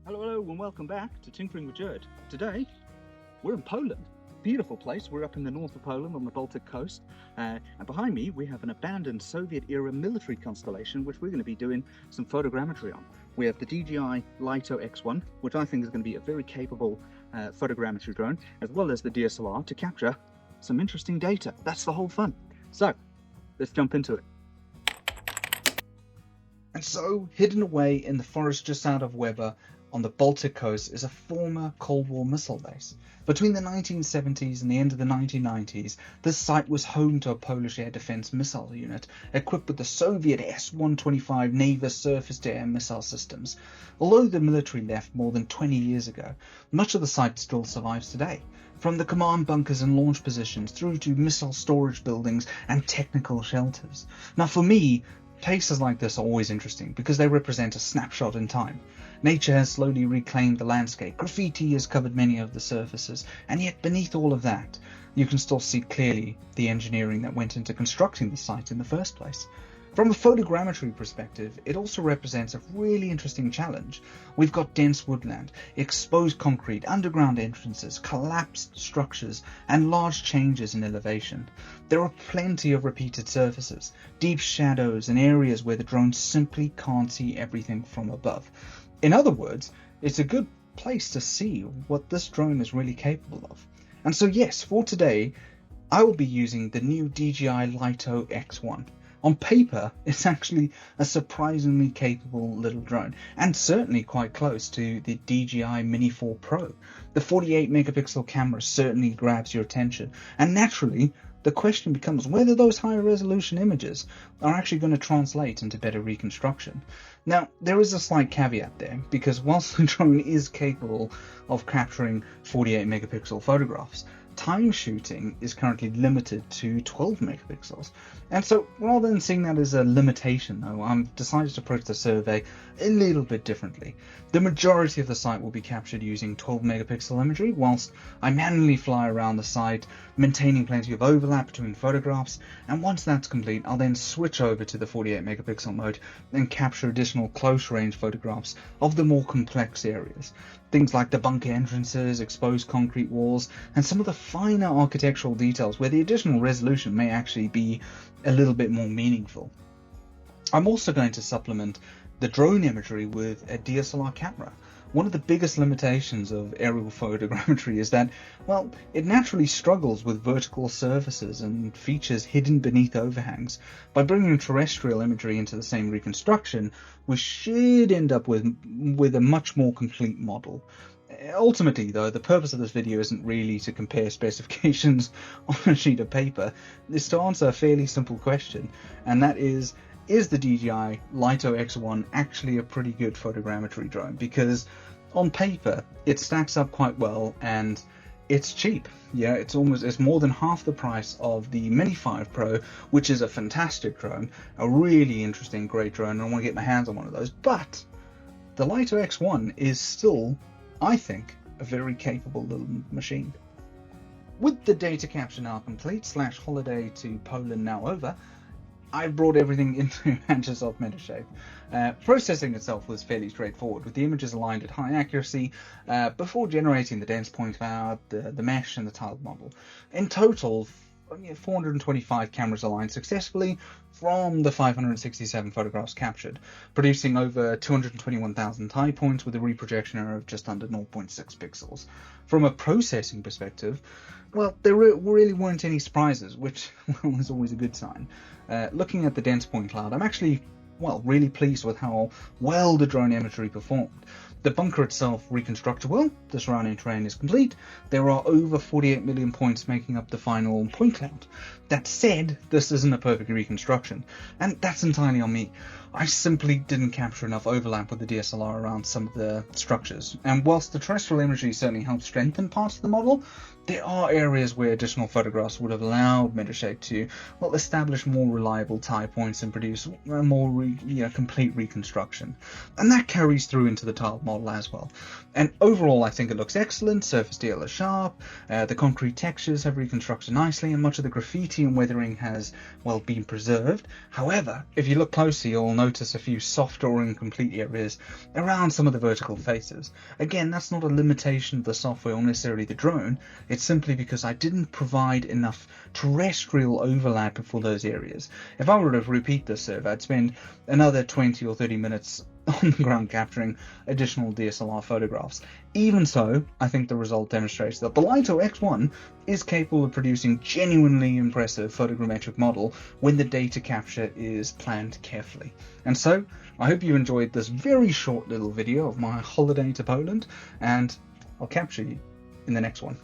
Hello, and welcome back to Tinkering with Jared. Today, we're in Poland. Beautiful place. We're up in the north of Poland on the Baltic coast. And behind me, we have an abandoned Soviet-era military constellation, which we're going to be doing some photogrammetry on. We have the DJI Lito X1, which I think is going to be a very capable photogrammetry drone, as well as the DSLR to capture some interesting data. That's the whole fun. So, let's jump into it. And so, hidden away in the forest just out of Łeba on the Baltic coast is a former Cold War missile base. Between the 1970s and the end of the 1990s, this site was home to a Polish air defense missile unit equipped with the Soviet S-125 Navy's surface-to-air missile systems. Although the military left more than 20 years ago, much of the site still survives today. From the command bunkers and launch positions through to missile storage buildings and technical shelters. Now for me, places like this are always interesting because they represent a snapshot in time. Nature has slowly reclaimed the landscape, graffiti has covered many of the surfaces, and yet beneath all of that, you can still see clearly the engineering that went into constructing the site in the first place. From a photogrammetry perspective, it also represents a really interesting challenge. We've got dense woodland, exposed concrete, underground entrances, collapsed structures, and large changes in elevation. There are plenty of repeated surfaces, deep shadows, and areas where the drone simply can't see everything from above. In other words, it's a good place to see what this drone is really capable of. And so yes, for today, I will be using the new DJI Lito X1. On paper, it's actually a surprisingly capable little drone, and certainly quite close to the DJI Mini 4 Pro. The 48 megapixel camera certainly grabs your attention, and naturally, the question becomes whether those higher resolution images are actually going to translate into better reconstruction. Now, there is a slight caveat there, because whilst the drone is capable of capturing 48 megapixel photographs, time shooting is currently limited to 12 megapixels. And so rather than seeing that as a limitation though, I've decided to approach the survey a little bit differently. The majority of the site will be captured using 12 megapixel imagery, whilst I manually fly around the site, maintaining plenty of overlap between photographs, and once that's complete, I'll then switch over to the 48 megapixel mode and capture additional close range photographs of the more complex areas. Things like the bunker entrances, exposed concrete walls, and some of the finer architectural details where the additional resolution may actually be a little bit more meaningful. I'm also going to supplement the drone imagery with a DSLR camera. One of the biggest limitations of aerial photogrammetry is that, well, it naturally struggles with vertical surfaces and features hidden beneath overhangs. By bringing terrestrial imagery into the same reconstruction, we should end up with a much more complete model. Ultimately, though, the purpose of this video isn't really to compare specifications on a sheet of paper. It's to answer a fairly simple question, and that is the DJI Lito X1 actually a pretty good photogrammetry drone? Because on paper it stacks up quite well and it's cheap. Yeah, it's more than half the price of the Mini 5 Pro, which is a fantastic drone, a really interesting, great drone, and I want to get my hands on one of those. But the Lito X1 is still, I think, a very capable little machine. With the data capture now complete, holiday to Poland now over, I brought everything into Agisoft Metashape. Processing itself was fairly straightforward, with the images aligned at high accuracy before generating the dense point cloud, the mesh, and the tiled model. In total, 425 cameras aligned successfully from the 567 photographs captured, producing over 221,000 tie points with a reprojection error of just under 0.6 pixels. From a processing perspective, well, there really weren't any surprises, which is always a good sign. Looking at the dense point cloud, I'm actually, really pleased with how well the drone imagery performed. The bunker itself reconstructed well, the surrounding terrain is complete, there are over 48 million points making up the final point cloud. That said, this isn't a perfect reconstruction, and that's entirely on me. I simply didn't capture enough overlap with the DSLR around some of the structures, and whilst the terrestrial imagery certainly helped strengthen parts of the model, there are areas where additional photographs would have allowed Metashape to, establish more reliable tie points and produce a more complete reconstruction. And that carries through into the tiled model as well. And overall, I think it looks excellent. Surface detail is sharp, the concrete textures have reconstructed nicely, and much of the graffiti and weathering has, been preserved. However, if you look closely, you'll notice a few soft or incomplete areas around some of the vertical faces. Again, that's not a limitation of the software or necessarily the drone, it's simply because I didn't provide enough terrestrial overlap for those areas. If I were to repeat this serve, I'd spend another 20 or 30 minutes on the ground capturing additional DSLR photographs. Even so, I think the result demonstrates that the Lito X1 is capable of producing genuinely impressive photogrammetric model when the data capture is planned carefully. And so, I hope you enjoyed this very short little video of my holiday to Poland, and I'll capture you in the next one.